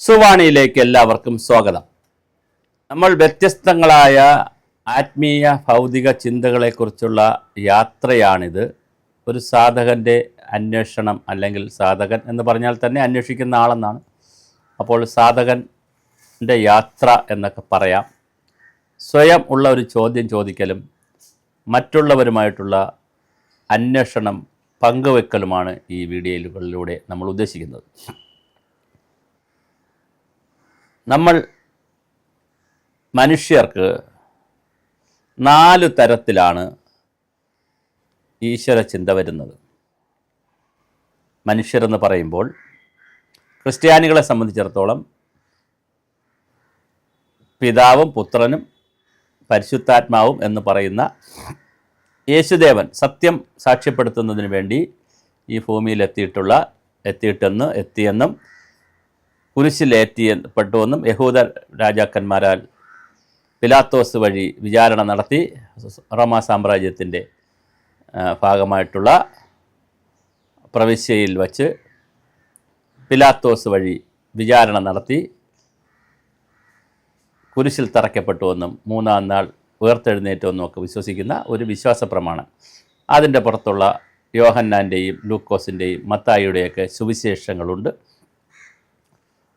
സുവാണിയിലേക്ക് എല്ലാവർക്കും സ്വാഗതം. നമ്മൾ വ്യത്യസ്തങ്ങളായ ആത്മീയ ഭൗതിക ചിന്തകളെക്കുറിച്ചുള്ള യാത്രയാണിത്. ഒരു സാധകൻ്റെ അന്വേഷണം, അല്ലെങ്കിൽ സാധകൻ എന്ന് പറഞ്ഞാൽ തന്നെ അന്വേഷിക്കുന്ന ആളെന്നാണ്. അപ്പോൾ സാധകൻ്റെ യാത്ര എന്നൊക്കെ പറയാം. സ്വയം ഉള്ള ഒരു ചോദ്യം ചോദിക്കലും മറ്റുള്ളവരുമായിട്ടുള്ള അന്വേഷണം പങ്കുവെക്കലുമാണ് ഈ വീഡിയോകളിലൂടെ നമ്മൾ ഉദ്ദേശിക്കുന്നത്. നമ്മൾ മനുഷ്യർക്ക് 4 തരത്തിലാണ് ഈശ്വര ചിന്ത വരുന്നത്. മനുഷ്യരെന്ന് പറയുമ്പോൾ ക്രിസ്ത്യാനികളെ സംബന്ധിച്ചിടത്തോളം പിതാവും പുത്രനും പരിശുദ്ധാത്മാവും എന്ന് പറയുന്ന യേശുദേവൻ സത്യം സാക്ഷ്യപ്പെടുത്തുന്നതിന് വേണ്ടി ഈ ഭൂമിയിൽ എത്തിയെന്നും കുരിശിലേറ്റപ്പെട്ടുവെന്നും യഹൂദ രാജാക്കന്മാരാൽ പിലാത്തോസ് വഴി വിചാരണ നടത്തി റോമാ സാമ്രാജ്യത്തിൻ്റെ ഭാഗമായിട്ടുള്ള പ്രവിശ്യയിൽ വച്ച് പിലാത്തോസ് വഴി വിചാരണ നടത്തി കുരിശിൽ തറയ്ക്കപ്പെട്ടുവെന്നും 3-ാം നാൾ ഉയർത്തെഴുന്നേറ്റുവെന്നും ഒക്കെ വിശ്വസിക്കുന്ന ഒരു വിശ്വാസ പ്രമാണം. അതിൻ്റെ പുറത്തുള്ള യോഹന്നാൻ്റെയും ലൂക്കോസിൻ്റെയും മത്തായിയുടെയൊക്കെ സുവിശേഷങ്ങളുണ്ട്,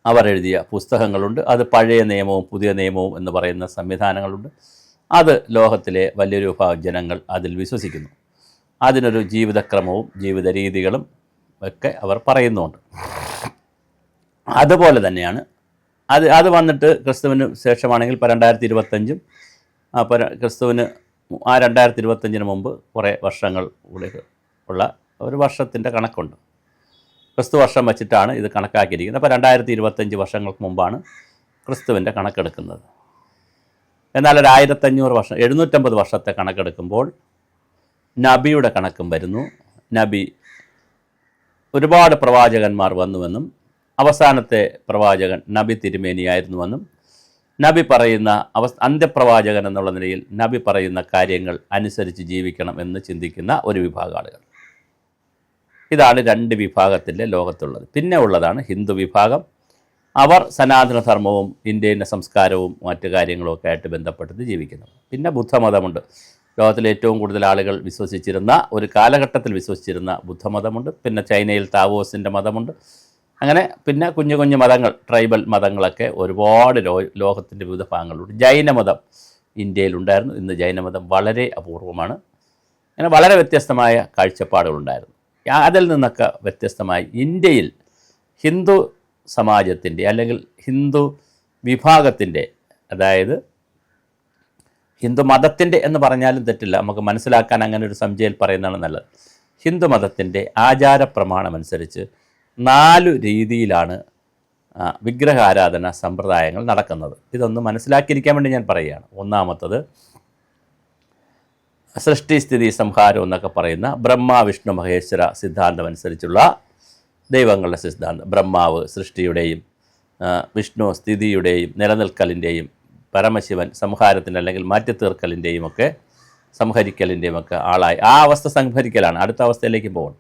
അവർ എഴുതിയ പുസ്തകങ്ങളുണ്ട്. അത് പഴയ നിയമവും പുതിയ നിയമവും എന്ന് പറയുന്ന സംവിധാനങ്ങളുണ്ട്. അത് ലോകത്തിലെ വലിയൊരു വിഭാഗം ജനങ്ങൾ അതിൽ വിശ്വസിക്കുന്നു. അതിനൊരു ജീവിതക്രമവും ജീവിത രീതികളും ഒക്കെ അവർ പറയുന്നുണ്ട്. അതുപോലെ തന്നെയാണ് അത് വന്നിട്ട് ക്രിസ്തുവിന് ശേഷമാണെങ്കിൽ 2025 ക്രിസ്തുവിന് 2025 മുമ്പ് കുറേ വർഷങ്ങൾ കൂടെ ഉള്ള ഒരു വർഷത്തിൻ്റെ കണക്കുണ്ട്. ക്രിസ്തു വർഷം വച്ചിട്ടാണ് ഇത് കണക്കാക്കിയിരിക്കുന്നത്. അപ്പോൾ 2025 വർഷങ്ങൾക്ക് മുമ്പാണ് ക്രിസ്തുവിൻ്റെ കണക്കെടുക്കുന്നത്. എന്നാൽ ഒരു 1500 വർഷം 750 വർഷത്തെ കണക്കെടുക്കുമ്പോൾ നബിയുടെ കണക്കും വരുന്നു. ഒരുപാട് പ്രവാചകന്മാർ വന്നുവെന്നും അവസാനത്തെ പ്രവാചകൻ നബി തിരുമേനിയായിരുന്നുവെന്നും നബി പറയുന്ന അന്ത്യപ്രവാചകൻ എന്നുള്ള നിലയിൽ നബി പറയുന്ന കാര്യങ്ങൾ അനുസരിച്ച് ജീവിക്കണം എന്ന് ചിന്തിക്കുന്ന ഒരു വിഭാഗം ആളുകൾ. ഇതാണ് 2 വിഭാഗത്തിൻ്റെ ലോകത്തുള്ളത്. പിന്നെ ഉള്ളതാണ് ഹിന്ദു വിഭാഗം. അവർ സനാതനധർമ്മവും ഇന്ത്യൻ സംസ്കാരവും മറ്റു കാര്യങ്ങളുമൊക്കെ ആയിട്ട് ബന്ധപ്പെട്ട് ജീവിക്കുന്നു. പിന്നെ ബുദ്ധമതമുണ്ട്. ലോകത്തിലെ ഏറ്റവും കൂടുതൽ ആളുകൾ വിശ്വസിച്ചിരുന്ന ഒരു കാലഘട്ടത്തിൽ വിശ്വസിച്ചിരുന്ന ബുദ്ധമതമുണ്ട്. പിന്നെ ചൈനയിൽ താവോസിൻ്റെ മതമുണ്ട്. അങ്ങനെ പിന്നെ കുഞ്ഞു കുഞ്ഞു മതങ്ങൾ, ട്രൈബൽ മതങ്ങളൊക്കെ ഒരുപാട് ലോകത്തിൻ്റെ വിവിധ ഭാഗങ്ങളുണ്ട്. ജൈനമതം ഇന്ത്യയിലുണ്ടായിരുന്നു. ഇന്ന് ജൈനമതം വളരെ അപൂർവമാണ്. അങ്ങനെ വളരെ വ്യത്യസ്തമായ കാഴ്ചപ്പാടുകളുണ്ടായിരുന്നു. അതിൽ നിന്നൊക്കെ വ്യത്യസ്തമായി ഇന്ത്യയിൽ ഹിന്ദു സമാജത്തിൻ്റെ അല്ലെങ്കിൽ ഹിന്ദു വിഭാഗത്തിൻ്റെ, അതായത് ഹിന്ദു മതത്തിൻ്റെ എന്ന് പറഞ്ഞാലും തെറ്റില്ല, നമുക്ക് മനസ്സിലാക്കാൻ അങ്ങനെ ഒരു സംജയിൽ പറയുന്നതാണ് നല്ലത്. ഹിന്ദു മതത്തിൻ്റെ ആചാരപ്രമാണമനുസരിച്ച് 4 രീതിയിലാണ് വിഗ്രഹാരാധന സമ്പ്രദായങ്ങൾ നടക്കുന്നത്. ഇതൊന്ന് മനസ്സിലാക്കിയിരിക്കാൻ വേണ്ടി ഞാൻ പറയുകയാണ്. ഒന്നാമത്തത് സൃഷ്ടി സ്ഥിതി സംഹാരം എന്നൊക്കെ പറയുന്ന ബ്രഹ്മ വിഷ്ണു മഹേശ്വര സിദ്ധാന്തം അനുസരിച്ചുള്ള ദൈവങ്ങളുടെ സിദ്ധാന്തം. ബ്രഹ്മാവ് സൃഷ്ടിയുടെയും വിഷ്ണു സ്ഥിതിയുടെയും നിലനിൽക്കലിൻ്റെയും പരമശിവൻ സംഹാരത്തിൻ്റെ അല്ലെങ്കിൽ മാറ്റിത്തീർക്കലിൻ്റെയും ഒക്കെ സംഹരിക്കലിൻ്റെയും ഒക്കെ ആളായി. ആ അവസ്ഥ സംഹരിക്കലാണ്. അടുത്ത അവസ്ഥയിലേക്ക് പോകണം.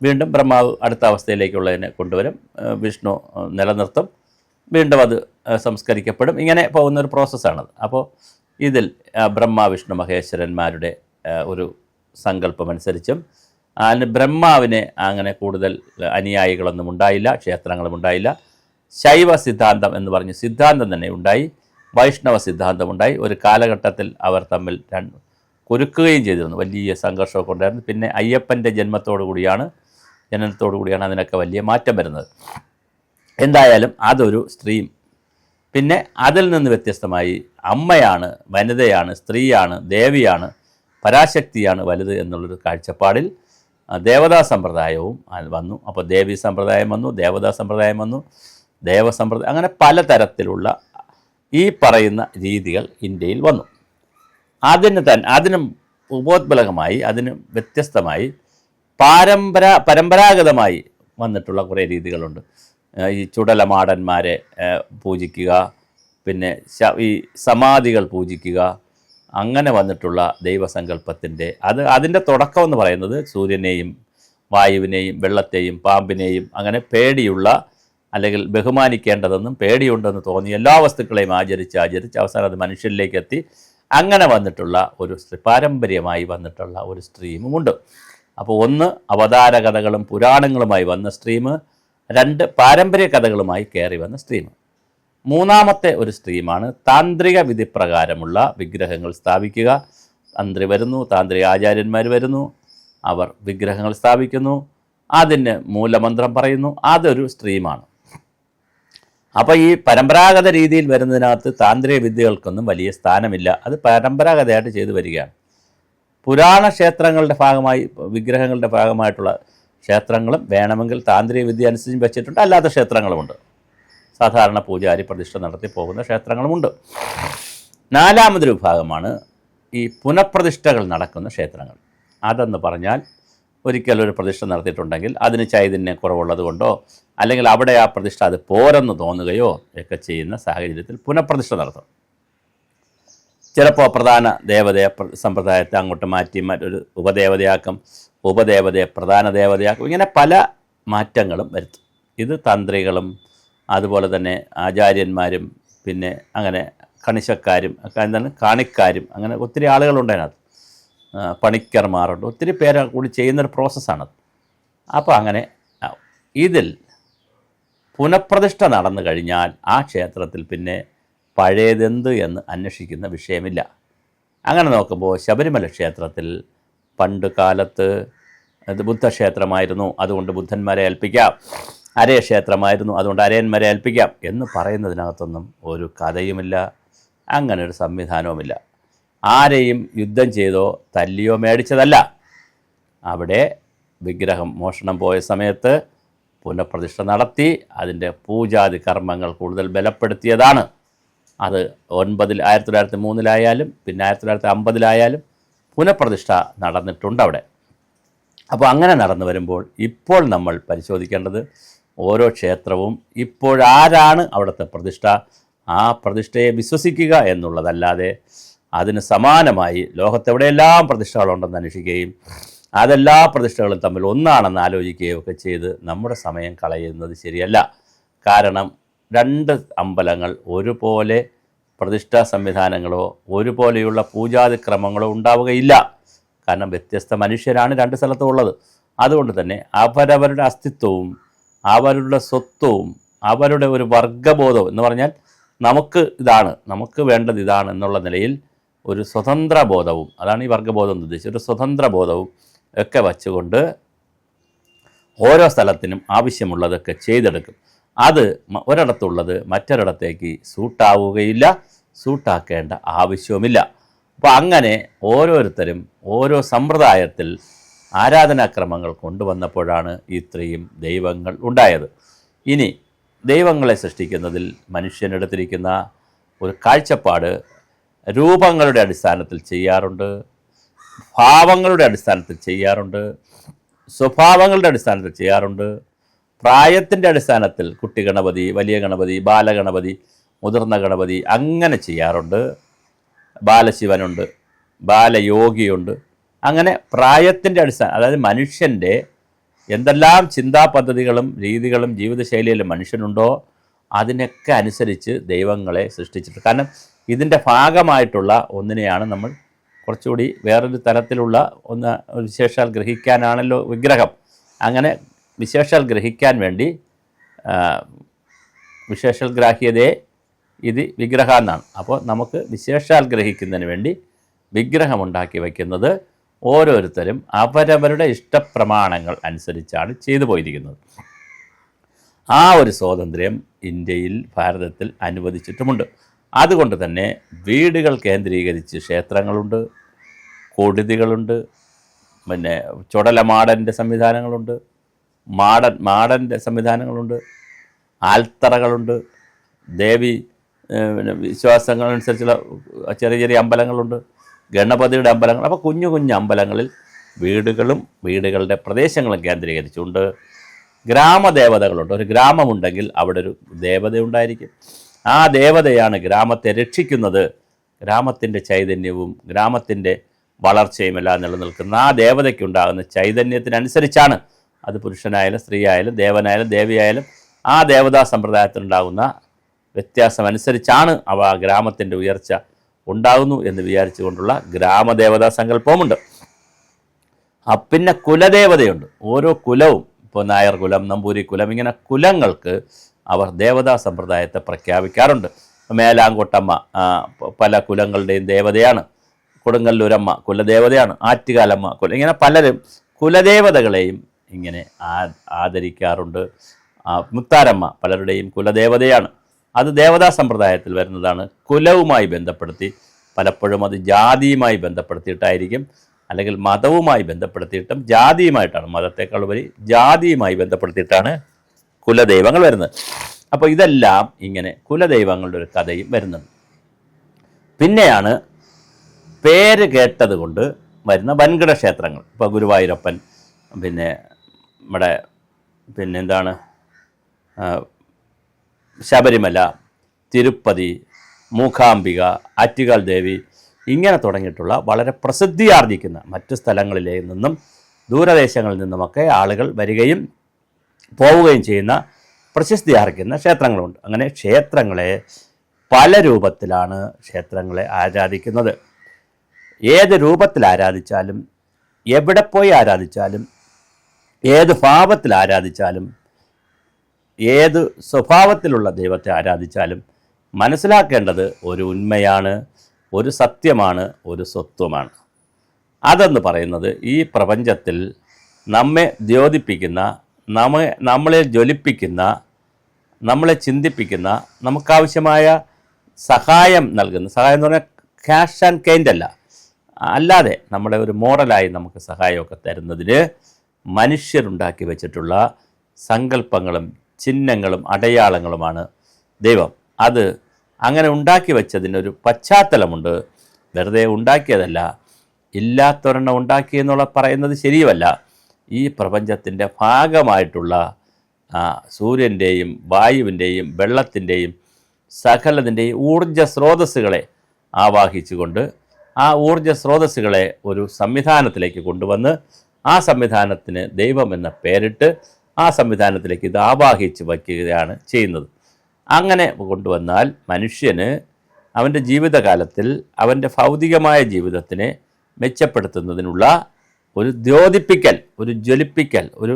വീണ്ടും ബ്രഹ്മാവ് അടുത്ത അവസ്ഥയിലേക്കുള്ളതിനെ കൊണ്ടുവരും. വിഷ്ണു നിലനിർത്തും. വീണ്ടും അത് സംസ്കരിക്കപ്പെടും. ഇങ്ങനെ പോകുന്നൊരു പ്രോസസ്സാണത്. അപ്പോൾ ഇതിൽ ബ്രഹ്മ വിഷ്ണു മഹേശ്വരന്മാരുടെ ഒരു സങ്കല്പമനുസരിച്ചും ബ്രഹ്മാവിനെ അങ്ങനെ കൂടുതൽ അനുയായികളൊന്നും ഉണ്ടായില്ല, ക്ഷേത്രങ്ങളും ഉണ്ടായില്ല. ശൈവ സിദ്ധാന്തം എന്ന് പറഞ്ഞ് സിദ്ധാന്തം തന്നെ ഉണ്ടായി. വൈഷ്ണവ സിദ്ധാന്തം ഉണ്ടായി. ഒരു കാലഘട്ടത്തിൽ അവർ തമ്മിൽ കുരുക്കുകയും ചെയ്തിരുന്നു. വലിയ സംഘർഷമൊക്കെ ഉണ്ടായിരുന്നു. പിന്നെ അയ്യപ്പൻ്റെ ജനനത്തോടു കൂടിയാണ് അതിനൊക്കെ വലിയ മാറ്റം വരുന്നത്. എന്തായാലും അതൊരു സ്ട്രീം. പിന്നെ അതിൽ നിന്ന് വ്യത്യസ്തമായി അമ്മയാണ്, വനിതയാണ്, സ്ത്രീയാണ്, ദേവിയാണ്, പരാശക്തിയാണ് വലുത് എന്നുള്ളൊരു കാഴ്ചപ്പാടിൽ ദേവതാ സമ്പ്രദായവും വന്നു. അപ്പോൾ ദേവി സമ്പ്രദായം വന്നു, ദേവതാ സമ്പ്രദായം വന്നു, ദേവസമ്പ്രദായം, അങ്ങനെ പലതരത്തിലുള്ള ഈ പറയുന്ന രീതികൾ ഇന്ത്യയിൽ വന്നു. അതിനും ഉപോത്ബലകമായി, അതിന് വ്യത്യസ്തമായി പരമ്പരാഗതമായി വന്നിട്ടുള്ള കുറേ രീതികളുണ്ട്. ഈ ചുടലമാടന്മാരെ പൂജിക്കുക, പിന്നെ ഈ സമാധികൾ പൂജിക്കുക, അങ്ങനെ വന്നിട്ടുള്ള ദൈവസങ്കല്പത്തിൻ്റെ അതിൻ്റെ തുടക്കം എന്ന് പറയുന്നത് സൂര്യനെയും വായുവിനെയും വെള്ളത്തെയും പാമ്പിനെയും അങ്ങനെ പേടിയുള്ള അല്ലെങ്കിൽ ബഹുമാനിക്കേണ്ടതെന്നും പേടിയുണ്ടെന്ന് തോന്നി എല്ലാ വസ്തുക്കളെയും ആചരിച്ച് അവസാനം അത് മനുഷ്യരിലേക്ക് എത്തി. അങ്ങനെ വന്നിട്ടുള്ള ഒരു പാരമ്പര്യമായി വന്നിട്ടുള്ള ഒരു സ്ട്രീമുമുണ്ട്. അപ്പോൾ ഒന്ന് അവതാര കഥകളും പുരാണങ്ങളുമായി വന്ന സ്ട്രീം, രണ്ട് പാരമ്പര്യ കഥകളുമായി കയറി വന്ന സ്ട്രീം. മൂന്നാമത്തെ ഒരു സ്ട്രീമാണ് താന്ത്രിക വിധിപ്രകാരമുള്ള വിഗ്രഹങ്ങൾ സ്ഥാപിക്കുക. തന്ത്രി വരുന്നു, താന്ത്രിക ആചാര്യന്മാർ വരുന്നു, അവർ വിഗ്രഹങ്ങൾ സ്ഥാപിക്കുന്നു, അതിന് മൂലമന്ത്രം പറയുന്നു. അതൊരു സ്ട്രീമാണ്. അപ്പോൾ ഈ പരമ്പരാഗത രീതിയിൽ വരുന്നതിനകത്ത് താന്ത്രിക വിദ്യകൾക്കൊന്നും വലിയ സ്ഥാനമില്ല. അത് പരമ്പരാഗതമായിട്ട് ചെയ്തു വരികയാണ്. പുരാണ ക്ഷേത്രങ്ങളുടെ ഭാഗമായി, വിഗ്രഹങ്ങളുടെ ഭാഗമായിട്ടുള്ള ക്ഷേത്രങ്ങളും വേണമെങ്കിൽ താന്ത്രിക വിദ്യ അനുസരിച്ച് വെച്ചിട്ടുണ്ട്, അല്ലാത്ത ക്ഷേത്രങ്ങളുമുണ്ട്. സാധാരണ പൂജാരി പ്രതിഷ്ഠ നടത്തി പോകുന്ന ക്ഷേത്രങ്ങളുമുണ്ട്. നാലാമതൊരു വിഭാഗമാണ് ഈ പുനഃപ്രതിഷ്ഠകൾ നടക്കുന്ന ക്ഷേത്രങ്ങൾ. അതെന്ന് പറഞ്ഞാൽ ഒരിക്കലൊരു പ്രതിഷ്ഠ നടത്തിയിട്ടുണ്ടെങ്കിൽ അതിന് ചൈതന്യം കുറവുള്ളത് കൊണ്ടോ അല്ലെങ്കിൽ അവിടെ ആ പ്രതിഷ്ഠ അത് പോരെന്ന് തോന്നുകയോ ഒക്കെ ചെയ്യുന്ന സാഹചര്യത്തിൽ പുനഃപ്രതിഷ്ഠ നടത്തും. ചിലപ്പോൾ പ്രധാന ദേവതയെ സമ്പ്രദായത്തെ അങ്ങോട്ട് മാറ്റി മറ്റൊരു ഉപദേവതയാക്കും, ഉപദേവതയെ പ്രധാന ദേവതയാക്കും. ഇങ്ങനെ പല മാറ്റങ്ങളും വരുത്തും. ഇത് തന്ത്രികളും അതുപോലെ തന്നെ ആചാര്യന്മാരും പിന്നെ അങ്ങനെ കണിശക്കാരും ഒക്കെ എന്താണ് കാണിക്കാരും അങ്ങനെ ഒത്തിരി ആളുകളുണ്ട് അതിനകത്ത്. പണിക്കർമാരുണ്ട്, ഒത്തിരി പേര് കൂടി ചെയ്യുന്നൊരു പ്രോസസ്സാണത്. അപ്പോൾ അങ്ങനെ ഇതിൽ പുനഃപ്രതിഷ്ഠ നടന്നു കഴിഞ്ഞാൽ ആ ക്ഷേത്രത്തിൽ പിന്നെ പഴയതെന്ത് എന്ന് അന്വേഷിക്കുന്ന വിഷയമില്ല. അങ്ങനെ നോക്കുമ്പോൾ ശബരിമല ക്ഷേത്രത്തിൽ പണ്ട് കാലത്ത് ഇത് ബുദ്ധക്ഷേത്രമായിരുന്നു, അതുകൊണ്ട് ബുദ്ധന്മാരെ ഏൽപ്പിക്കാം, അരയ ക്ഷേത്രമായിരുന്നു, അതുകൊണ്ട് അരയന്മാരെ ഏൽപ്പിക്കാം എന്ന് പറയുന്നതിനകത്തൊന്നും ഒരു കഥയുമില്ല, അങ്ങനെ ഒരു സംവിധാനവുമില്ല. ആരെയും യുദ്ധം ചെയ്തോ തല്ലിയോ മേടിച്ചതല്ല. അവിടെ വിഗ്രഹം മോഷണം പോയ സമയത്ത് പുനഃപ്രതിഷ്ഠ നടത്തി അതിൻ്റെ പൂജാതി കർമ്മങ്ങൾ കൂടുതൽ ബലപ്പെടുത്തിയതാണ്. അത് 1903 പിന്നെ 1950 പുനഃപ്രതിഷ്ഠ നടന്നിട്ടുണ്ട് അവിടെ. അപ്പോൾ അങ്ങനെ നടന്നു വരുമ്പോൾ ഇപ്പോൾ നമ്മൾ പരിശോധിക്കേണ്ടത് ഓരോ ക്ഷേത്രവും ഇപ്പോഴാരാണ് അവിടുത്തെ പ്രതിഷ്ഠ, ആ പ്രതിഷ്ഠയെ വിശ്വസിക്കുക എന്നുള്ളതല്ലാതെ അതിന് സമാനമായി ലോകത്തെവിടെയെല്ലാം പ്രതിഷ്ഠകളുണ്ടെന്ന് അന്വേഷിക്കുകയും അതെല്ലാ പ്രതിഷ്ഠകളും തമ്മിൽ ഒന്നാണെന്ന് ആലോചിക്കുകയും ഒക്കെ ചെയ്ത് നമ്മുടെ സമയം കളയുന്നത് ശരിയല്ല. കാരണം രണ്ട് അമ്പലങ്ങൾ ഒരുപോലെ പ്രതിഷ്ഠാ സംവിധാനങ്ങളോ ഒരുപോലെയുള്ള പൂജാതിക്രമങ്ങളോ ഉണ്ടാവുകയില്ല. കാരണം വ്യത്യസ്ത മനുഷ്യരാണ് രണ്ട് സ്ഥലത്തും ഉള്ളത്. അതുകൊണ്ട് തന്നെ അവരവരുടെ അസ്തിത്വവും അവരുടെ സ്വത്വവും അവരുടെ ഒരു വർഗബോധവും എന്ന് പറഞ്ഞാൽ നമുക്ക് ഇതാണ്, നമുക്ക് വേണ്ടത് ഇതാണ് എന്നുള്ള നിലയിൽ ഒരു സ്വതന്ത്ര ബോധവും, അതാണ് ഈ വർഗബോധം എന്ന് ഉദ്ദേശിച്ചത്, ഒരു സ്വതന്ത്ര ബോധവും ഒക്കെ വച്ചുകൊണ്ട് ഓരോ സ്ഥലത്തിനും ആവശ്യമുള്ളതൊക്കെ ചെയ്തെടുക്കും. അത് ഒരിടത്തുള്ളത് മറ്റൊരിടത്തേക്ക് സൂട്ടാവുകയില്ല, സൂട്ടാക്കേണ്ട ആവശ്യവുമില്ല. അപ്പോൾ അങ്ങനെ ഓരോരുത്തരും ഓരോ സമ്പ്രദായത്തിൽ ആരാധനാക്രമങ്ങൾ കൊണ്ടുവന്നപ്പോഴാണ് ഇത്രയും ദൈവങ്ങൾ ഉണ്ടായത്. ഇനി ദൈവങ്ങളെ സൃഷ്ടിക്കുന്നതിൽ മനുഷ്യനെടുത്തിരിക്കുന്ന ഒരു കാഴ്ചപ്പാട് രൂപങ്ങളുടെ അടിസ്ഥാനത്തിൽ ചെയ്യാറുണ്ട്, ഭാവങ്ങളുടെ അടിസ്ഥാനത്തിൽ ചെയ്യാറുണ്ട്, സ്വഭാവങ്ങളുടെ അടിസ്ഥാനത്തിൽ ചെയ്യാറുണ്ട്, പ്രായത്തിൻ്റെ അടിസ്ഥാനത്തിൽ കുട്ടി ഗണപതി, വലിയ ഗണപതി, ബാലഗണപതി, മുതിർന്ന ഗണപതി അങ്ങനെ ചെയ്യാറുണ്ട്. ബാലശിവനുണ്ട്, ബാലയോഗിയുണ്ട്. അങ്ങനെ പ്രായത്തിൻ്റെ അടിസ്ഥാനം, അതായത് മനുഷ്യൻ്റെ എന്തെല്ലാം ചിന്താ പദ്ധതികളും രീതികളും ജീവിതശൈലിയിലും മനുഷ്യനുണ്ടോ അതിനൊക്കെ അനുസരിച്ച് ദൈവങ്ങളെ സൃഷ്ടിച്ചിട്ട്, കാരണം ഇതിൻ്റെ ഭാഗമായിട്ടുള്ള ഒന്നിനെയാണ് നമ്മൾ കുറച്ചുകൂടി വേറൊരു തരത്തിലുള്ള ഒന്ന് വിശേഷാൽ ഗ്രഹിക്കാനാണല്ലോ വിഗ്രഹം. അങ്ങനെ വിശേഷാൽ ഗ്രഹിക്കാൻ വേണ്ടി വിശേഷാൽ ഗ്രാഹ്യതയെ ഇത് വിഗ്രഹ എന്നാണ്. അപ്പോൾ നമുക്ക് വിശേഷാൽ ഗ്രഹിക്കുന്നതിന് വേണ്ടി വിഗ്രഹമുണ്ടാക്കി വയ്ക്കുന്നത് ഓരോരുത്തരും അവരവരുടെ ഇഷ്ടപ്രമാണങ്ങൾ അനുസരിച്ചാണ് ചെയ്തു പോയിരിക്കുന്നത്. ആ ഒരു സ്വാതന്ത്ര്യം ഇന്ത്യയിൽ, ഭാരതത്തിൽ അനുവദിച്ചിട്ടുമുണ്ട്. അതുകൊണ്ട് തന്നെ വീടുകൾ കേന്ദ്രീകരിച്ച് ക്ഷേത്രങ്ങളുണ്ട്, കൊടുതികളുണ്ട്, പിന്നെ ചുടലമാടൻ്റെ സംവിധാനങ്ങളുണ്ട്, മാടൻ്റെ സംവിധാനങ്ങളുണ്ട്, ആൽത്തറകളുണ്ട്, ദേവി വിശ്വാസങ്ങളനുസരിച്ചുള്ള ചെറിയ ചെറിയ അമ്പലങ്ങളുണ്ട്, ഗണപതിയുടെ അമ്പലങ്ങൾ. അപ്പോൾ കുഞ്ഞു കുഞ്ഞു അമ്പലങ്ങളിൽ വീടുകളും വീടുകളുടെ പ്രദേശങ്ങളും കേന്ദ്രീകരിച്ചുകൊണ്ട് ഗ്രാമദേവതകളുണ്ട്. ഒരു ഗ്രാമമുണ്ടെങ്കിൽ അവിടെ ഒരു ദേവതയുണ്ടായിരിക്കും. ആ ദേവതയാണ് ഗ്രാമത്തെ രക്ഷിക്കുന്നത്. ഗ്രാമത്തിൻ്റെ ചൈതന്യവും ഗ്രാമത്തിൻ്റെ വളർച്ചയും എല്ലാം നിലനിൽക്കുന്ന ആ ദേവതയ്ക്കുണ്ടാകുന്ന ചൈതന്യത്തിനനുസരിച്ചാണ്, അത് പുരുഷനായാലും സ്ത്രീയായാലും ദേവനായാലും ദേവിയായാലും ആ ദേവതാ സമ്പ്രദായത്തിലുണ്ടാകുന്ന വ്യത്യാസമനുസരിച്ചാണ് അവ ഗ്രാമത്തിൻ്റെ ഉയർച്ച ഉണ്ടാകുന്നു എന്ന് വിചാരിച്ചുകൊണ്ടുള്ള ഗ്രാമദേവതാ സങ്കല്പവുമുണ്ട്. പിന്നെ കുലദേവതയുണ്ട്. ഓരോ കുലവും, ഇപ്പോൾ നായർ കുലം, നമ്പൂരി കുലം, ഇങ്ങനെ കുലങ്ങൾക്ക് അവർ ദേവതാ സമ്പ്രദായത്തെ പ്രഖ്യാപിക്കാറുണ്ട്. മേലാങ്കോട്ടമ്മ പല കുലങ്ങളുടെയും ദേവതയാണ്. കൊടുങ്ങല്ലൂരമ്മ കുലദേവതയാണ്. ആറ്റുകാലമ്മ ഇങ്ങനെ പലരും കുലദേവതകളെയും ഇങ്ങനെ ആദരിക്കാറുണ്ട്. മുത്താരമ്മ പലരുടെയും കുലദേവതയാണ്. അത് ദേവതാ സമ്പ്രദായത്തിൽ വരുന്നതാണ്. കുലവുമായി ബന്ധപ്പെടുത്തി, പലപ്പോഴും അത് ജാതിയുമായി ബന്ധപ്പെടുത്തിയിട്ടായിരിക്കും, അല്ലെങ്കിൽ മതവുമായി ബന്ധപ്പെടുത്തിയിട്ടും ജാതിയുമായിട്ടാണ്, മതത്തേക്കാൾ ഉപരി ജാതിയുമായി ബന്ധപ്പെടുത്തിയിട്ടാണ് കുലദൈവങ്ങൾ വരുന്നത്. അപ്പോൾ ഇതെല്ലാം ഇങ്ങനെ കുലദൈവങ്ങളുടെ ഒരു കഥയും വരുന്നുണ്ട്. പിന്നെയാണ് പേര് കേട്ടത് കൊണ്ട് വരുന്ന വൻകിട ക്ഷേത്രങ്ങൾ. ഇപ്പോൾ ഗുരുവായൂരപ്പൻ, പിന്നെ നമ്മുടെ പിന്നെന്താണ് ശബരിമല, തിരുപ്പതി, മൂകാംബിക, ആറ്റുകാൽ ദേവി, ഇങ്ങനെ തുടങ്ങിയിട്ടുള്ള വളരെ പ്രസിദ്ധിയാർജിക്കുന്ന മറ്റു സ്ഥലങ്ങളിലെ നിന്നും ദൂരദേശങ്ങളിൽ നിന്നുമൊക്കെ ആളുകൾ വരികയും പോവുകയും ചെയ്യുന്ന പ്രശസ്തി ആർജിക്കുന്ന ക്ഷേത്രങ്ങളുണ്ട്. അങ്ങനെ ക്ഷേത്രങ്ങളെ പല രൂപത്തിലാണ് ക്ഷേത്രങ്ങളെ ആരാധിക്കുന്നത്. ഏത് രൂപത്തിൽ ആരാധിച്ചാലും, എവിടെ പോയി ആരാധിച്ചാലും, ഏത് ഭാവത്തിൽ ആരാധിച്ചാലും, ഏത് സ്വഭാവത്തിലുള്ള ദൈവത്തെ ആരാധിച്ചാലും മനസ്സിലാക്കേണ്ടത് ഒരു ഉണ്മയാണ്, ഒരു സത്യമാണ്, ഒരു സ്വത്വമാണ്. അതെന്ന് പറയുന്നത് ഈ പ്രപഞ്ചത്തിൽ നമ്മെ ദ്യോതിപ്പിക്കുന്ന, നമ്മളെ ജ്വലിപ്പിക്കുന്ന, നമ്മളെ ചിന്തിപ്പിക്കുന്ന, നമുക്കാവശ്യമായ സഹായം നൽകുന്ന, സഹായം എന്ന് പറഞ്ഞാൽ ക്യാഷ് ആൻഡ് കെയിൻ്റ് അല്ല, അല്ലാതെ നമ്മളെ ഒരു മോഡലായി നമുക്ക് സഹായമൊക്കെ തരുന്നതിന് മനുഷ്യരുണ്ടാക്കി വെച്ചിട്ടുള്ള സങ്കല്പങ്ങളും ചിഹ്നങ്ങളും അടയാളങ്ങളുമാണ് ദൈവം. അത് അങ്ങനെ ഉണ്ടാക്കി വെച്ചതിനൊരു പശ്ചാത്തലമുണ്ട്. വെറുതെ ഉണ്ടാക്കിയതല്ല. ഇല്ലാത്തൊരെണ്ണം ഉണ്ടാക്കിയെന്നുള്ള പറയുന്നത് ശരിയുമല്ല. ഈ പ്രപഞ്ചത്തിൻ്റെ ഭാഗമായിട്ടുള്ള സൂര്യൻ്റെയും വായുവിൻ്റെയും വെള്ളത്തിൻ്റെയും സകലതിൻ്റെയും ഊർജ സ്രോതസ്സുകളെ ആവാഹിച്ചുകൊണ്ട് ആ ഊർജ സ്രോതസ്സുകളെ ഒരു സംവിധാനത്തിലേക്ക് കൊണ്ടുവന്ന് ആ സംവിധാനത്തിന് ദൈവം എന്ന പേരിട്ട് ആ സംവിധാനത്തിലേക്ക് ഇത് ആവാഹിച്ച് വയ്ക്കുകയാണ് ചെയ്യുന്നത്. അങ്ങനെ കൊണ്ടുവന്നാൽ മനുഷ്യന് അവൻ്റെ ജീവിതകാലത്തിൽ അവൻ്റെ ഭൗതികമായ ജീവിതത്തിനെ മെച്ചപ്പെടുത്തുന്നതിനുള്ള ഒരു ദ്യോതിപ്പിക്കൽ, ഒരു ജ്വലിപ്പിക്കൽ, ഒരു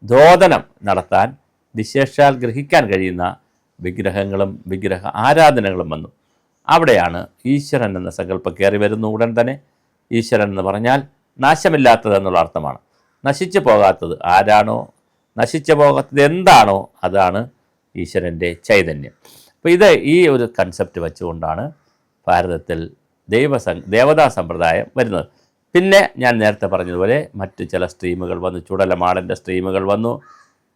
ദ്യോതനം നടത്താൻ വിശേഷാൽ ഗ്രഹിക്കാൻ കഴിയുന്ന വിഗ്രഹങ്ങളും വിഗ്രഹ ആരാധനകളും വന്നു. അവിടെയാണ് ഈശ്വരൻ എന്ന സങ്കല്പം കയറി വരുന്ന. ഉടൻ തന്നെ ഈശ്വരൻ എന്ന് പറഞ്ഞാൽ നാശമില്ലാത്തത് എന്നുള്ള അർത്ഥമാണ്. നശിച്ചു പോകാത്തത് ആരാണോ, നശിച്ചു പോകാത്തത് എന്താണോ, അതാണ് ഈശ്വരൻ്റെ ചൈതന്യം. അപ്പോൾ ഇത് ഈ ഒരു കൺസെപ്റ്റ് വെച്ചുകൊണ്ടാണ് ഭാരതത്തിൽ ദേവതാ സമ്പ്രദായം വരുന്നത്. പിന്നെ ഞാൻ നേരത്തെ പറഞ്ഞതുപോലെ മറ്റ് ചില സ്ട്രീമുകൾ വന്നു. ചുടലമാടൻ്റെ സ്ട്രീമുകൾ വന്നു,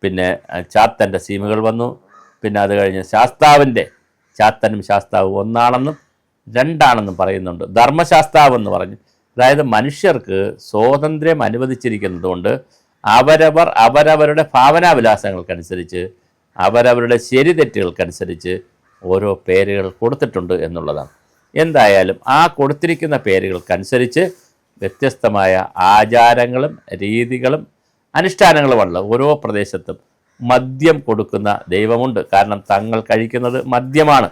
പിന്നെ ചാത്തൻ്റെ സ്ട്രീമുകൾ വന്നു, പിന്നെ അത് കഴിഞ്ഞ് ചാത്തനും ശാസ്താവും ഒന്നാണെന്നും രണ്ടാണെന്നും പറയുന്നുണ്ട്. ധർമ്മശാസ്താവ് എന്ന് പറഞ്ഞു, അതായത് മനുഷ്യർക്ക് സ്വാതന്ത്ര്യം അനുവദിച്ചിരിക്കുന്നതുകൊണ്ട് അവരവരുടെ ഭാവനാവിലാസങ്ങൾക്കനുസരിച്ച്, അവരവരുടെ ശരി തെറ്റുകൾക്കനുസരിച്ച് ഓരോ പേരുകൾ കൊടുത്തിട്ടുണ്ട് എന്നുള്ളതാണ്. എന്തായാലും ആ കൊടുത്തിരിക്കുന്ന പേരുകൾക്കനുസരിച്ച് വ്യത്യസ്തമായ ആചാരങ്ങളും രീതികളും അനുഷ്ഠാനങ്ങളുമുള്ള ഓരോ പ്രദേശത്തും മദ്യം കൊടുക്കുന്ന ദൈവമുണ്ട്. കാരണം തങ്ങൾ കഴിക്കുന്നത് മദ്യമാണ്.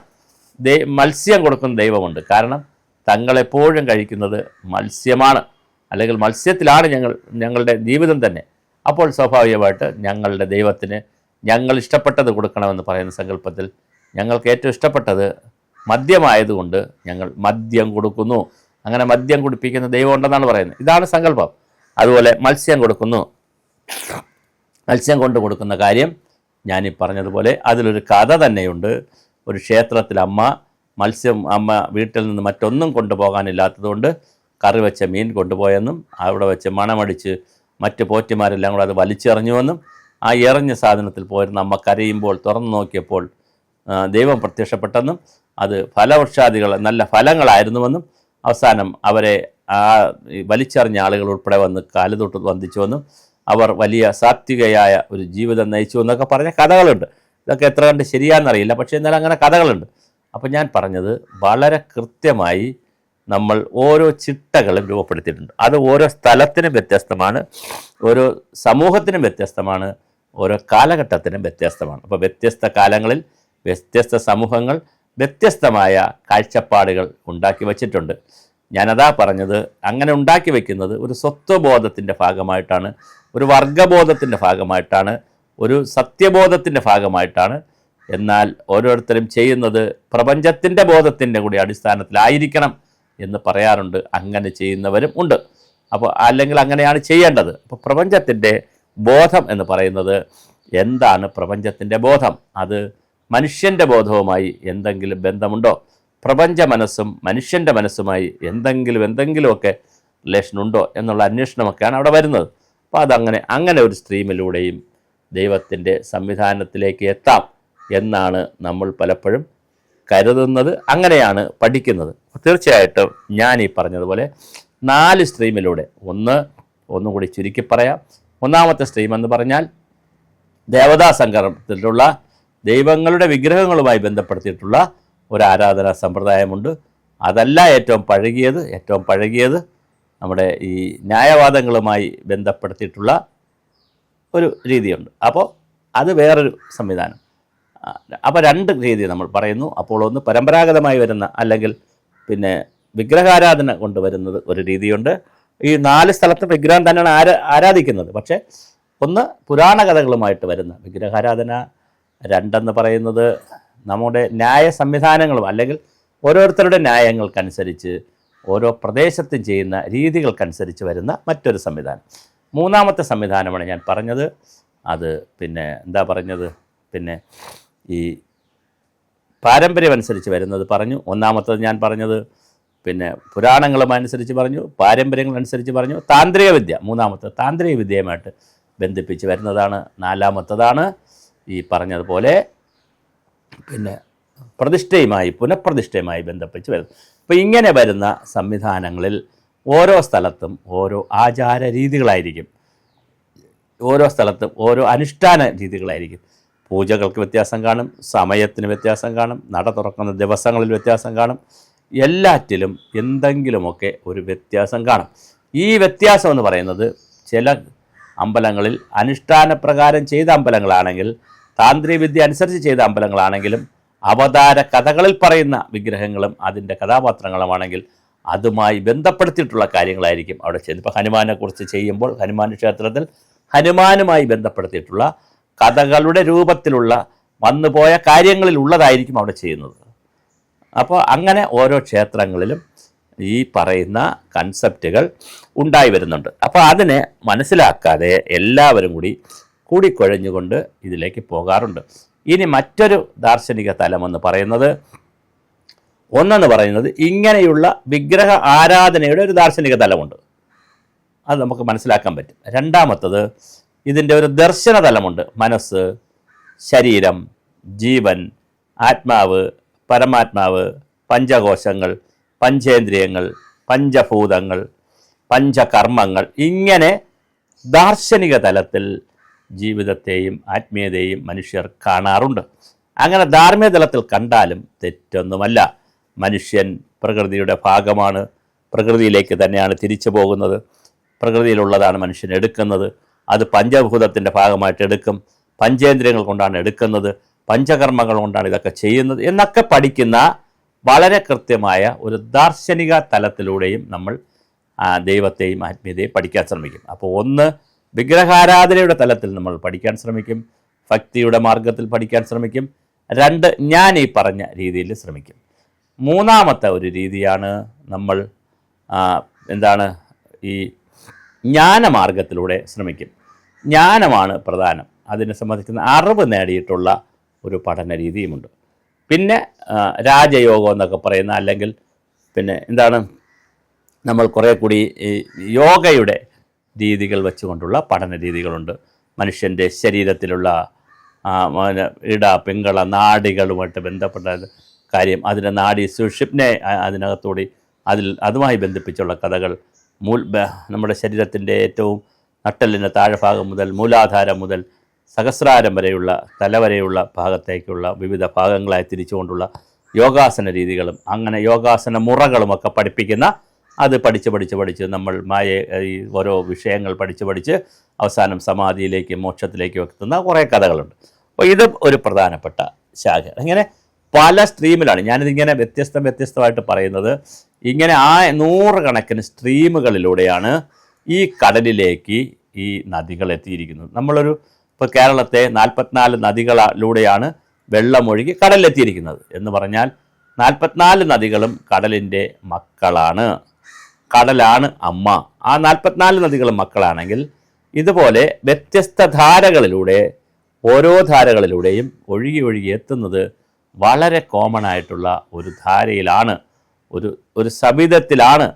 മത്സ്യം കൊടുക്കുന്ന ദൈവമുണ്ട്. കാരണം തങ്ങളെപ്പോഴും കഴിക്കുന്നത് മത്സ്യമാണ്, അല്ലെങ്കിൽ മത്സ്യത്തിലാണ് ഞങ്ങളുടെ ജീവിതം തന്നെ. അപ്പോൾ സ്വാഭാവികമായിട്ട് ഞങ്ങളുടെ ദൈവത്തിന് ഞങ്ങൾ ഇഷ്ടപ്പെട്ടത് കൊടുക്കണമെന്ന് പറയുന്ന സങ്കല്പത്തിൽ ഞങ്ങൾക്ക് ഏറ്റവും ഇഷ്ടപ്പെട്ടത് മദ്യമായതുകൊണ്ട് ഞങ്ങൾ മദ്യം കൊടുക്കുന്നു. അങ്ങനെ മദ്യം കുടിപ്പിക്കുന്ന ദൈവം ഉണ്ടെന്നാണ് പറയുന്നത്. ഇതാണ് സങ്കല്പം. അതുപോലെ മത്സ്യം കൊടുക്കുന്നു. മത്സ്യം കൊണ്ട് കൊടുക്കുന്ന കാര്യം ഞാനീ പറഞ്ഞതുപോലെ അതിലൊരു കഥ തന്നെയുണ്ട്. ഒരു ക്ഷേത്രത്തിൽ അമ്മ വീട്ടിൽ നിന്ന് മറ്റൊന്നും കൊണ്ടുപോകാനില്ലാത്തതുകൊണ്ട് കറി വെച്ച മീൻ കൊണ്ടുപോയെന്നും അവിടെ വെച്ച് മണമടിച്ച് മറ്റ് പോറ്റിമാരെല്ലാം കൂടെ അത് വലിച്ചെറിഞ്ഞുവെന്നും ആ എറിഞ്ഞ സാധനത്തിൽ പോയിരുന്ന അമ്മ കരയുമ്പോൾ തുറന്നു നോക്കിയപ്പോൾ ദൈവം പ്രത്യക്ഷപ്പെട്ടെന്നും അത് ഫലവൃക്ഷാദികൾ നല്ല ഫലങ്ങളായിരുന്നുവെന്നും അവസാനം അവരെ ആ വലിച്ചെറിഞ്ഞ ആളുകൾ ഉൾപ്പെടെ വന്ന് കാലുതൊട്ട് വന്ദിച്ചുവെന്നും അവർ വലിയ സാത്വികയായ ഒരു ജീവിതം നയിച്ചു എന്നൊക്കെ പറഞ്ഞ കഥകളുണ്ട്. ഇതൊക്കെ എത്ര കണ്ട് ശരിയാണെന്നറിയില്ല, പക്ഷേ എന്നാലും അങ്ങനെ കഥകളുണ്ട്. അപ്പം ഞാൻ പറഞ്ഞത് വളരെ കൃത്യമായി നമ്മൾ ഓരോ ചിട്ടകളും രൂപപ്പെടുത്തിയിട്ടുണ്ട്. അത് ഓരോ സ്ഥലത്തിനും വ്യത്യസ്തമാണ്, ഓരോ സമൂഹത്തിനും വ്യത്യസ്തമാണ്, ഓരോ കാലഘട്ടത്തിനും വ്യത്യസ്തമാണ്. അപ്പോൾ വ്യത്യസ്ത കാലങ്ങളിൽ വ്യത്യസ്ത സമൂഹങ്ങൾ വ്യത്യസ്തമായ കാഴ്ചപ്പാടുകൾ ഉണ്ടാക്കി വച്ചിട്ടുണ്ട്. ഞാനതാ പറഞ്ഞത്, അങ്ങനെ ഉണ്ടാക്കി വയ്ക്കുന്നത് ഒരു സ്വത്വബോധത്തിൻ്റെ ഭാഗമായിട്ടാണ്, ഒരു വർഗബോധത്തിൻ്റെ ഭാഗമായിട്ടാണ്, ഒരു സത്യബോധത്തിൻ്റെ ഭാഗമായിട്ടാണ്. എന്നാൽ ഓരോരുത്തരും ചെയ്യുന്നത് പ്രപഞ്ചത്തിൻ്റെ ബോധത്തിൻ്റെ കൂടി അടിസ്ഥാനത്തിലായിരിക്കണം എന്ന് പറയാറുണ്ട്. അങ്ങനെ ചെയ്യുന്നവരും ഉണ്ട്. അപ്പോൾ അല്ലെങ്കിൽ അങ്ങനെയാണ് ചെയ്യേണ്ടത്. അപ്പോൾ പ്രപഞ്ചത്തിൻ്റെ ബോധം എന്ന് പറയുന്നത് എന്താണ്? പ്രപഞ്ചത്തിൻ്റെ ബോധം അത് മനുഷ്യൻ്റെ ബോധവുമായി എന്തെങ്കിലും ബന്ധമുണ്ടോ? പ്രപഞ്ച മനസ്സും മനുഷ്യൻ്റെ മനസ്സുമായി എന്തെങ്കിലുമൊക്കെ റിലേഷൻ ഉണ്ടോ എന്നുള്ള അന്വേഷണമൊക്കെയാണ് അവിടെ വരുന്നത്. അപ്പോൾ അങ്ങനെ ഒരു സ്ട്രീമിലൂടെയും ദൈവത്തിൻ്റെ സംവിധാനത്തിലേക്ക് എത്താം എന്നാണ് നമ്മൾ പലപ്പോഴും കരുതുന്നത്, അങ്ങനെയാണ് പഠിക്കുന്നത്. തീർച്ചയായിട്ടും ഞാൻ ഈ പറഞ്ഞതുപോലെ 4 സ്ട്രീമിലൂടെ ഒന്നുകൂടി ചുരുക്കി പറയാം. ഒന്നാമത്തെ സ്ട്രീം എന്ന് പറഞ്ഞാൽ ദേവതാ സങ്കല്പത്തിലുള്ള ദൈവങ്ങളുടെ വിഗ്രഹങ്ങളുമായി ബന്ധപ്പെടുത്തിയിട്ടുള്ള ഒരു ആരാധനാ സമ്പ്രദായമുണ്ട്. അതല്ല ഏറ്റവും പഴകിയത് നമ്മുടെ ഈ ന്യായവാദങ്ങളുമായി ബന്ധപ്പെടുത്തിയിട്ടുള്ള ഒരു രീതിയുണ്ട്. അപ്പോൾ അത് വേറൊരു സംവിധാനം. അപ്പോൾ 2 രീതി നമ്മൾ പറയുന്നു. അപ്പോൾ ഒന്ന് പരമ്പരാഗതമായി വരുന്ന അല്ലെങ്കിൽ പിന്നെ വിഗ്രഹാരാധന കൊണ്ടുവരുന്നത് ഒരു രീതിയുണ്ട്. ഈ 4 സ്ഥലത്തും വിഗ്രഹം തന്നെയാണ് ആരാധിക്കുന്നത്. പക്ഷേ ഒന്ന് പുരാണ കഥകളുമായിട്ട് വരുന്ന വിഗ്രഹാരാധന, 2 പറയുന്നത് നമ്മുടെ ന്യായ സംവിധാനങ്ങളും അല്ലെങ്കിൽ ഓരോരുത്തരുടെ ന്യായങ്ങൾക്കനുസരിച്ച് ഓരോ പ്രദേശത്തും ചെയ്യുന്ന രീതികൾക്കനുസരിച്ച് വരുന്ന മറ്റൊരു സംവിധാനം. 3ാമത്തെ സംവിധാനമാണ് ഞാൻ പറഞ്ഞത്. അത് പിന്നെ ഈ പാരമ്പര്യമനുസരിച്ച് വരുന്നത് പറഞ്ഞു. 1ാമത്തത് ഞാൻ പറഞ്ഞത് പിന്നെ പുരാണങ്ങളുമനുസരിച്ച് പറഞ്ഞു, പാരമ്പര്യങ്ങളനുസരിച്ച് പറഞ്ഞു. താന്ത്രിക വിദ്യ 3ാമത്തത് താന്ത്രിക വിദ്യയുമായിട്ട് ബന്ധിപ്പിച്ച് വരുന്നതാണ്. 4ാമത്തതാണ് ഈ പറഞ്ഞതുപോലെ പിന്നെ പുനഃപ്രതിഷ്ഠയുമായി ബന്ധിപ്പിച്ച് വരുന്നത്. അപ്പോൾ ഇങ്ങനെ വരുന്ന സംവിധാനങ്ങളിൽ ഓരോ സ്ഥലത്തും ഓരോ ആചാര രീതികളായിരിക്കും, ഓരോ സ്ഥലത്തും ഓരോ അനുഷ്ഠാന രീതികളായിരിക്കും. പൂജകൾക്ക് വ്യത്യാസം കാണും, സമയത്തിന് വ്യത്യാസം കാണും, നട തുറക്കുന്ന ദിവസങ്ങളിൽ വ്യത്യാസം കാണും. എല്ലാറ്റിലും എന്തെങ്കിലുമൊക്കെ ഒരു വ്യത്യാസം കാണും. ഈ വ്യത്യാസം എന്ന് പറയുന്നത് ചില അമ്പലങ്ങളിൽ അനുഷ്ഠാനപ്രകാരം ചെയ്ത അമ്പലങ്ങളാണെങ്കിൽ, താന്ത്രിക വിദ്യ അനുസരിച്ച് ചെയ്ത അമ്പലങ്ങളാണെങ്കിലും, അവതാര കഥകളിൽ പറയുന്ന വിഗ്രഹങ്ങളും അതിൻ്റെ കഥാപാത്രങ്ങളുമാണെങ്കിൽ അതുമായി ബന്ധപ്പെടുത്തിയിട്ടുള്ള കാര്യങ്ങളായിരിക്കും അവിടെ ചെയ്യുന്നത്. ഇപ്പോൾ ഹനുമാനെക്കുറിച്ച് ചെയ്യുമ്പോൾ ഹനുമാൻ ക്ഷേത്രത്തിൽ ഹനുമാനുമായി ബന്ധപ്പെടുത്തിയിട്ടുള്ള കഥകളുടെ രൂപത്തിലുള്ള വന്നുപോയ കാര്യങ്ങളിൽ ഉള്ളതായിരിക്കും അവിടെ ചെയ്യുന്നത്. അപ്പോൾ അങ്ങനെ ഓരോ ക്ഷേത്രങ്ങളിലും ഈ പറയുന്ന കൺസെപ്റ്റുകൾ ഉണ്ടായി വരുന്നുണ്ട്. അപ്പോൾ അതിനെ മനസ്സിലാക്കാതെ എല്ലാവരും കൂടിക്കുഴഞ്ഞുകൊണ്ട് ഇതിലേക്ക് പോകാറുണ്ട്. ഇനി മറ്റൊരു ദാർശനിക തലമെന്ന് പറയുന്നത് ഇങ്ങനെയുള്ള വിഗ്രഹ ആരാധനയുടെ ഒരു ദാർശനിക തലമുണ്ട്. അത് നമുക്ക് മനസ്സിലാക്കാൻ പറ്റും. 2ാമത്തത് ഇതിൻ്റെ ഒരു ദർശന തലമുണ്ട്. മനസ്സ്, ശരീരം, ജീവൻ, ആത്മാവ്, പരമാത്മാവ്, പഞ്ചകോശങ്ങൾ, പഞ്ചേന്ദ്രിയങ്ങൾ, പഞ്ചഭൂതങ്ങൾ, പഞ്ചകർമ്മങ്ങൾ, ഇങ്ങനെ ദാർശനിക തലത്തിൽ ജീവിതത്തെയും ആത്മീയതയും മനുഷ്യർ കാണാറുണ്ട്. അങ്ങനെ ധാർമ്മിക തലത്തിൽ കണ്ടാലും തെറ്റൊന്നുമല്ല. മനുഷ്യൻ പ്രകൃതിയുടെ ഭാഗമാണ്, പ്രകൃതിയിലേക്ക് തന്നെയാണ് തിരിച്ചു പോകുന്നത്, പ്രകൃതിയിലുള്ളതാണ് മനുഷ്യൻ എടുക്കുന്നത്, അത് പഞ്ചഭൂതത്തിൻ്റെ ഭാഗമായിട്ട് എടുക്കും, പഞ്ചേന്ദ്രിയങ്ങൾ കൊണ്ടാണ് എടുക്കുന്നത്, പഞ്ചകർമ്മങ്ങൾ കൊണ്ടാണ് ഇതൊക്കെ ചെയ്യുന്നത് എന്നൊക്കെ പഠിക്കുന്ന വളരെ കൃത്യമായ ഒരു ദാർശനിക തലത്തിലൂടെയും നമ്മൾ ദൈവത്തെയും ആത്മീയതയും പഠിക്കാൻ ശ്രമിക്കും. അപ്പോൾ വിഗ്രഹാരാധനയുടെ തലത്തിൽ നമ്മൾ പഠിക്കാൻ ശ്രമിക്കും, ഭക്തിയുടെ മാർഗത്തിൽ പഠിക്കാൻ ശ്രമിക്കും. 2 ഞാൻ ഈ പറഞ്ഞ രീതിയിൽ ശ്രമിക്കും. 3ാമത്തെ ഒരു രീതിയാണ് നമ്മൾ ഈ ജ്ഞാനമാർഗത്തിലൂടെ ശ്രമിക്കും. ജ്ഞാനമാണ് പ്രധാനം. അതിനെ സംബന്ധിക്കുന്ന അറിവ് നേടിയിട്ടുള്ള ഒരു പഠന രീതിയുമുണ്ട്. പിന്നെ രാജയോഗം എന്നൊക്കെ പറയുന്ന അല്ലെങ്കിൽ നമ്മൾ കുറേ കൂടി യോഗയുടെ രീതികൾ വെച്ചുകൊണ്ടുള്ള പഠന രീതികളുണ്ട്. മനുഷ്യൻ്റെ ശരീരത്തിലുള്ള പിങ്കള നാഡികളുമായിട്ട് ബന്ധപ്പെട്ട കാര്യം, അതിൻ്റെ നാഡി സുഷിപ്നെ അതിനകത്തൂടി അതുമായി ബന്ധിപ്പിച്ചുള്ള കഥകൾ, നമ്മുടെ ശരീരത്തിൻ്റെ ഏറ്റവും നട്ടെല്ലിൻ്റെ താഴെഭാഗം മുതൽ മൂലാധാരം മുതൽ സഹസ്രാരം വരെയുള്ള തലവരെയുള്ള ഭാഗത്തേക്കുള്ള വിവിധ ഭാഗങ്ങളായി തിരിച്ചുകൊണ്ടുള്ള യോഗാസന രീതികളും അങ്ങനെ യോഗാസന മുറകളുമൊക്കെ പഠിപ്പിക്കുന്ന അത് പഠിച്ച് നമ്മൾ ഈ ഓരോ വിഷയങ്ങൾ പഠിച്ച് അവസാനം സമാധിയിലേക്കും മോക്ഷത്തിലേക്കും എത്തുന്ന കുറേ കഥകളുണ്ട്. അപ്പോൾ ഇത് ഒരു പ്രധാനപ്പെട്ട ശാഖ. ഇങ്ങനെ പല സ്ട്രീമിലാണ് ഞാനിതിങ്ങനെ വ്യത്യസ്തമായിട്ട് പറയുന്നത്. ഇങ്ങനെ 100 കണക്കിന് സ്ട്രീമുകളിലൂടെയാണ് ഈ കടലിലേക്ക് ഈ നദികൾ എത്തിയിരിക്കുന്നത്. ഇപ്പോൾ കേരളത്തെ 44 നദികളിലൂടെയാണ് വെള്ളമൊഴുകി കടലിലെത്തിയിരിക്കുന്നത് എന്ന് പറഞ്ഞാൽ 44 നദികളും കടലിൻ്റെ മക്കളാണ്. കടലാണ് അമ്മ. ആ 44 നദികളും മക്കളാണെങ്കിൽ ഇതുപോലെ വ്യത്യസ്ത ധാരകളിലൂടെ ഓരോ ധാരകളിലൂടെയും ഒഴുകി എത്തുന്നത് വളരെ കോമൺ ആയിട്ടുള്ള ഒരു ധാരയിലാണ്, ഒരു സബിതത്തിലാണ്,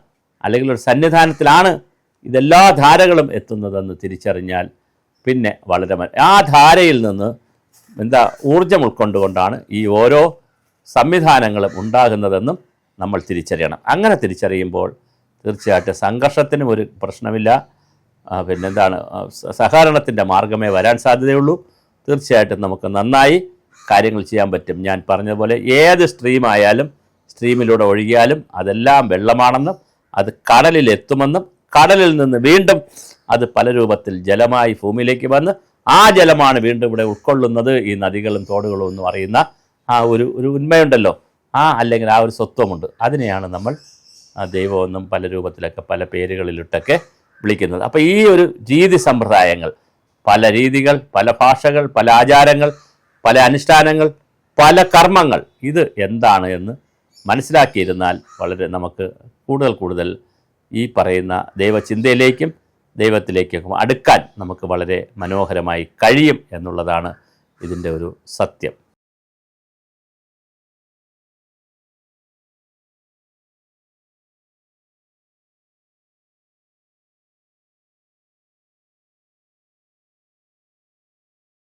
അല്ലെങ്കിൽ ഒരു സന്നിധാനത്തിലാണ് ഇതെല്ലാ ധാരകളും എത്തുന്നതെന്ന് തിരിച്ചറിഞ്ഞാൽ പിന്നെ വളരെ ആ ധാരയിൽ നിന്ന് ഊർജം ഉൾക്കൊണ്ടുകൊണ്ടാണ് ഈ ഓരോ സംവിധാനങ്ങളും ഉണ്ടാകുന്നതെന്നും നമ്മൾ തിരിച്ചറിയണം. അങ്ങനെ തിരിച്ചറിയുമ്പോൾ തീർച്ചയായിട്ടും സംഘർഷത്തിനും ഒരു പ്രശ്നമില്ല. സഹകരണത്തിൻ്റെ മാർഗമേ വരാൻ സാധ്യതയുള്ളൂ. തീർച്ചയായിട്ടും നമുക്ക് നന്നായി കാര്യങ്ങൾ ചെയ്യാൻ പറ്റും. ഞാൻ പറഞ്ഞതുപോലെ ഏത് സ്ട്രീമായാലും സ്ട്രീമിലൂടെ ഒഴുകിയാലും അതെല്ലാം വെള്ളമാണെന്നും അത് കടലിലെത്തുമെന്നും കടലിൽ നിന്ന് വീണ്ടും അത് പല രൂപത്തിൽ ജലമായി ഭൂമിയിലേക്ക് വന്ന് ആ ജലമാണ് വീണ്ടും ഇവിടെ ഉൾക്കൊള്ളുന്നത് ഈ നദികളും തോടുകളും എന്ന് പറയുന്ന ആ ഒരു ഉന്മയുണ്ടല്ലോ, അല്ലെങ്കിൽ ആ ഒരു സ്വത്വമുണ്ട്. അതിനെയാണ് നമ്മൾ ദൈവമെന്നും പല രൂപത്തിലൊക്കെ പല പേരുകളിലിട്ടൊക്കെ വിളിക്കുന്നത്. അപ്പോൾ ഈ ഒരു രീതി സമ്പ്രദായങ്ങൾ, പല രീതികൾ, പല ഭാഷകൾ, പല ആചാരങ്ങൾ, പല അനുഷ്ഠാനങ്ങൾ, പല കർമ്മങ്ങൾ, ഇത് എന്താണ് എന്ന് മനസ്സിലാക്കിയിരുന്നാൽ വളരെ നമുക്ക് കൂടുതൽ ഈ പറയുന്ന ദൈവചിന്തയിലേക്കും ദൈവത്തിലേക്കും അടുക്കാൻ നമുക്ക് വളരെ മനോഹരമായി കഴിയും എന്നുള്ളതാണ് ഇതിൻ്റെ ഒരു സത്യം.